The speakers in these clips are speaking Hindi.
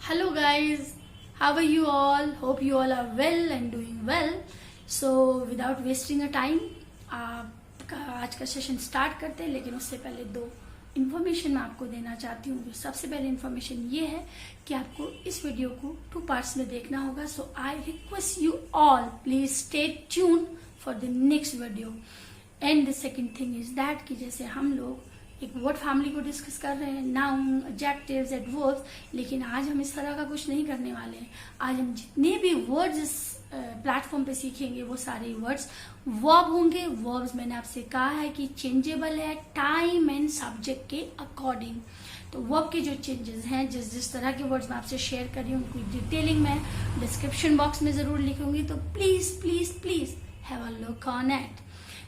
Hello guys, how are you all? Hope you all are well and doing well. So without wasting a time, आपका आज का सेशन स्टार्ट करते हैं, लेकिन उससे पहले दो इन्फॉर्मेशन मैं आपको देना चाहती हूँ। सबसे पहले इन्फॉर्मेशन ये है कि आपको इस वीडियो को 2 पार्ट्स में देखना होगा। So I request you all please stay tune for the next video. And the second thing is that कि जैसे हम लोग एक वर्ड फैमिली को डिस्कस कर रहे हैं, नाउन, एडजेक्टिव्स, एडवर्ब्स, लेकिन आज हम इस तरह का कुछ नहीं करने वाले हैं। आज हम जितने भी वर्ड्स इस प्लेटफॉर्म पे सीखेंगे वो सारे वर्ड्स वर्ब होंगे। वर्ब्स मैंने आपसे कहा है कि चेंजेबल है टाइम एंड सब्जेक्ट के अकॉर्डिंग। तो वर्ब के जो चेंजेस हैं, जिस जिस तरह के वर्ड्स मैं आपसे शेयर कर रही हूँ उनकी डिटेलिंग मैं डिस्क्रिप्शन बॉक्स में जरूर लिखूंगी, तो please please please have a look on it.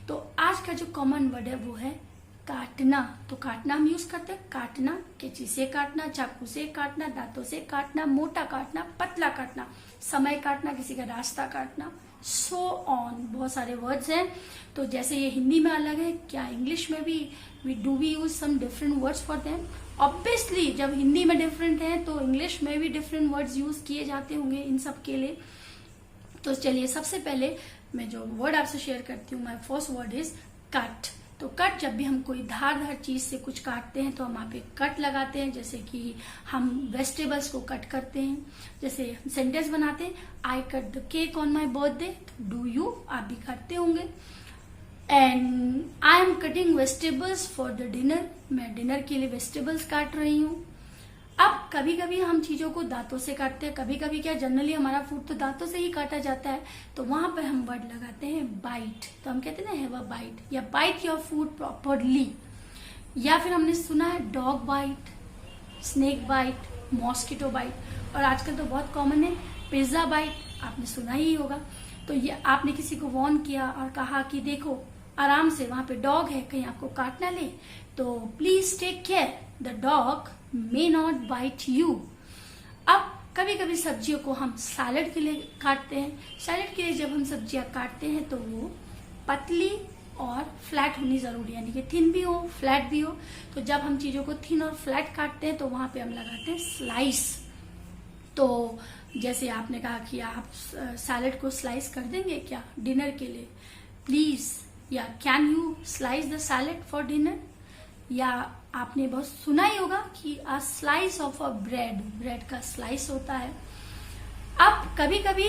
तो आज का जो कॉमन वर्ड है वो है काटना। तो काटना हम यूज करते हैं, काटना, कैंची से काटना, चाकू से काटना, दांतों से काटना, मोटा काटना, पतला काटना, समय काटना, किसी का रास्ता काटना, सो ऑन। बहुत सारे वर्ड्स हैं। तो जैसे ये हिंदी में अलग है, क्या इंग्लिश में भी we use some different words for them? Obviously जब हिंदी में डिफरेंट है तो इंग्लिश में भी डिफरेंट वर्ड्स यूज किए जाते होंगे इन सब के लिए। तो चलिए सबसे पहले मैं जो वर्ड आपसे शेयर करती हूँ, my first word is cut. तो कट, जब भी हम कोई धार चीज से कुछ काटते हैं तो हम वहां पे कट लगाते हैं। जैसे कि हम वेजिटेबल्स को कट करते हैं, जैसे सेंटेंस बनाते हैं, I cut the cake on my birthday, do you, आप भी करते होंगे। And I am cutting vegetables for the dinner, मैं डिनर के लिए वेजिटेबल्स काट रही हूँ। अब कभी कभी हम चीजों को दांतों से काटते हैं, कभी कभी क्या जनरली हमारा फूड तो दांतों से ही काटा जाता है, तो वहां पर हम वर्ड लगाते हैं बाइट। तो हम कहते हैं ना हैव अ बाइट, या बाइट योर फूड प्रॉपरली। या फिर हमने सुना है dog bite, snake bite, mosquito bite, और आजकल तो बहुत कॉमन है पिज्जा बाइट, आपने सुना ही होगा। तो ये आपने किसी को वार्न किया और कहा कि देखो आराम से, वहां पे डॉग है, कहीं आपको काट ना ले, तो please take care, the dog may not bite you। अब कभी कभी सब्जियों को हम सैलेड के लिए काटते हैं। सैलेड के लिए जब हम सब्जियां काटते हैं तो वो पतली और फ्लैट होनी जरूरी है, यानी कि थिन भी हो फ्लैट भी हो। तो जब हम चीजों को थिन और फ्लैट काटते हैं तो वहां पे हम लगाते हैं स्लाइस। तो जैसे आपने कहा कि आप सैलेड को स्लाइस कर देंगे क्या डिनर के लिए, प्लीज, या can you slice the salad for dinner. या आपने बहुत सुना ही होगा कि a slice of a bread, bread का स्लाइस होता है। अब कभी कभी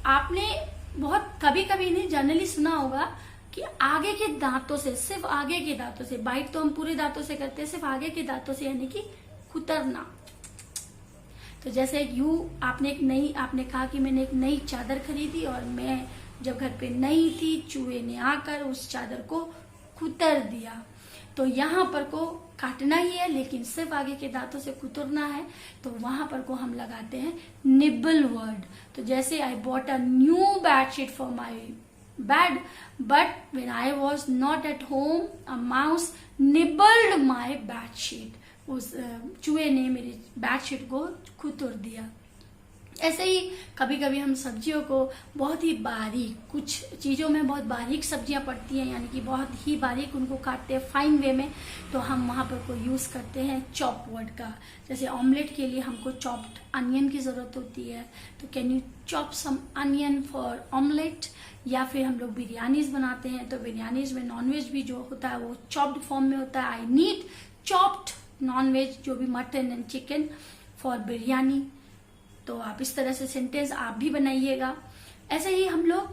आपने बहुत कभी कभी नहीं जनरली सुना होगा कि आगे के दांतों से, सिर्फ आगे के दांतों से, बाइट तो हम पूरे दांतों से करते हैं, सिर्फ आगे के दांतों से, यानी कि कुतरना। तो जैसे आपने कहा कि मैंने एक नई चादर खरीदी और मैं जब घर पे नई थी, चूहे ने आकर उस चादर को कुतर दिया। तो यहाँ पर को काटना ही है, लेकिन सिर्फ आगे के दांतों से कुतरना है, तो वहां पर को हम लगाते हैं निबल वर्ड। तो जैसे I bought a new bedsheet for my bed, but when I was not at home a mouse nibbled my bedsheet. उस चूहे ने मेरी बेडशीट को कुतर दिया। ऐसे ही कभी कभी हम सब्जियों को बहुत ही बारीक, कुछ चीजों में बहुत बारीक सब्जियां पड़ती हैं, यानी कि बहुत ही बारीक उनको काटते हैं फाइन वे में, तो हम वहां पर को यूज करते हैं चॉप वर्ड का। जैसे ऑमलेट के लिए हमको चॉप्ड अनियन की जरूरत होती है, तो can you chop some onion for omelette. या फिर हम लोग बिरयानीज बनाते हैं, तो बिरयानीज में नॉनवेज भी जो होता है वो चॉप्ड फॉर्म में होता है। आई नीड चॉप्ड नॉनवेज, जो भी mutton and chicken for biryani. तो आप इस तरह से सेंटेंस आप भी बनाइएगा। ऐसे ही हम लोग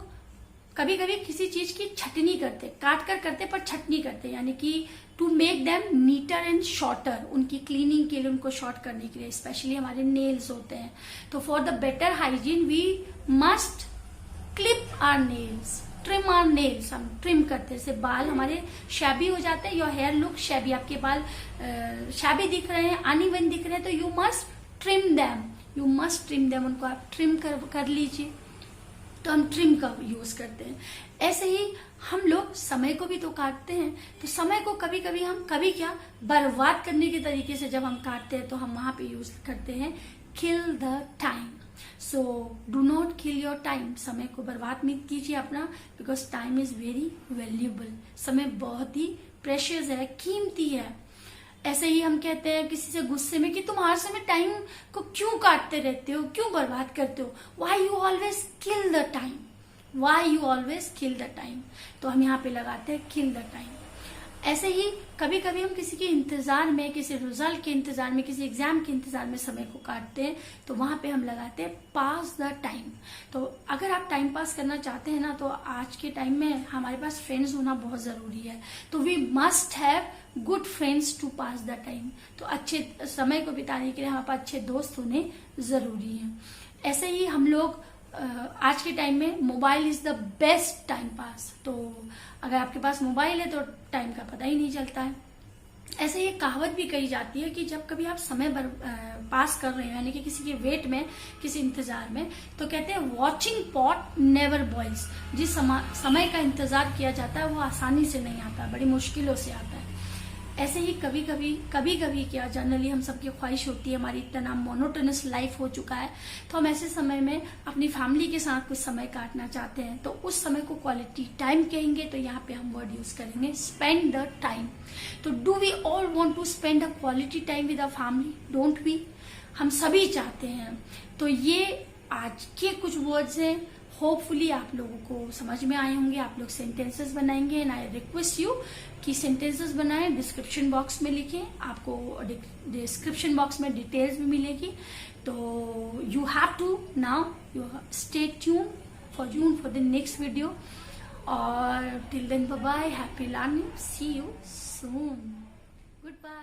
कभी कभी किसी चीज की छटनी करते, काट कर करते पर छटनी करते, यानी कि to make them neater and shorter, उनकी क्लीनिंग के लिए, उनको शॉर्ट करने के लिए। स्पेशली हमारे नेल्स होते हैं, तो for the better hygiene we must clip our nails, trim our nails. हम ट्रिम करते हैं, बाल हमारे शैबी हो जाते हैं, योर हेयर लुक शैबी, आपके बाल शैबी दिख रहे हैं, अनइवन दिख रहे हैं, तो you must trim them, you must trim them, उनको आप ट्रिम कर लीजिए। तो हम ट्रिम का यूज करते हैं। ऐसे ही हम लोग समय को भी तो काटते हैं, तो समय को कभी कभी हम क्या बर्बाद करने के तरीके से जब हम काटते हैं तो हम वहां पे यूज करते हैं kill the time. So do not kill your time, समय को बर्बाद मत कीजिए अपना, because time is very valuable. समय बहुत ही प्रेशियस है, कीमती है। ऐसे ही हम कहते हैं किसी से गुस्से में कि तुम हर समय टाइम को क्यों काटते रहते हो, क्यों बर्बाद करते हो, why you always kill the time, why you always kill the time. तो हम यहाँ पे लगाते हैं किल द टाइम। ऐसे ही कभी कभी हम किसी के इंतजार में, किसी रिजल्ट के इंतजार में, किसी एग्जाम के इंतजार में समय को काटते हैं, तो वहां पे हम लगाते हैं पास द टाइम। तो अगर आप टाइम पास करना चाहते हैं ना, तो आज के टाइम में हमारे पास फ्रेंड्स होना बहुत जरूरी है। तो we must have good friends to pass the time. तो अच्छे समय को बिताने के लिए हमारे पास अच्छे दोस्त होने जरूरी है। ऐसे ही हम लोग आज के टाइम में mobile is the best time pass. तो अगर आपके पास मोबाइल है तो टाइम का पता ही नहीं चलता है। ऐसे ही कहावत भी कही जाती है कि जब कभी आप समय पास कर रहे हो, यानी कि किसी के वेट में, किसी इंतजार में, तो कहते हैं वॉचिंग पॉट नेवर बॉइल्स। जिस समय का इंतजार किया जाता है वो आसानी से नहीं आता, बड़ी मुश्किलों से आता है। ऐसे ही कभी कभी क्या जनरली हम सबकी ख्वाहिश होती है, हमारी इतना मोनोटोनस लाइफ हो चुका है, तो हम ऐसे समय में अपनी फैमिली के साथ कुछ समय काटना चाहते हैं, तो उस समय को क्वालिटी टाइम कहेंगे। तो यहाँ पे हम वर्ड यूज करेंगे स्पेंड द टाइम। तो do we all want to spend a quality time with a family? Don't we? हम सभी चाहते हैं। तो ये आज के कुछ वर्ड्स हैं, होपफुली आप लोगों को समझ में आए होंगे। आप लोग सेंटेंसेस बनाएंगे एंड आई रिक्वेस्ट यू कि सेंटेंसेस बनाएं, डिस्क्रिप्शन बॉक्स में लिखें, आपको डिस्क्रिप्शन बॉक्स में डिटेल्स भी मिलेगी। तो you have to now you stay tune for the next video. और till then bye bye, happy learning, see you soon, good bye.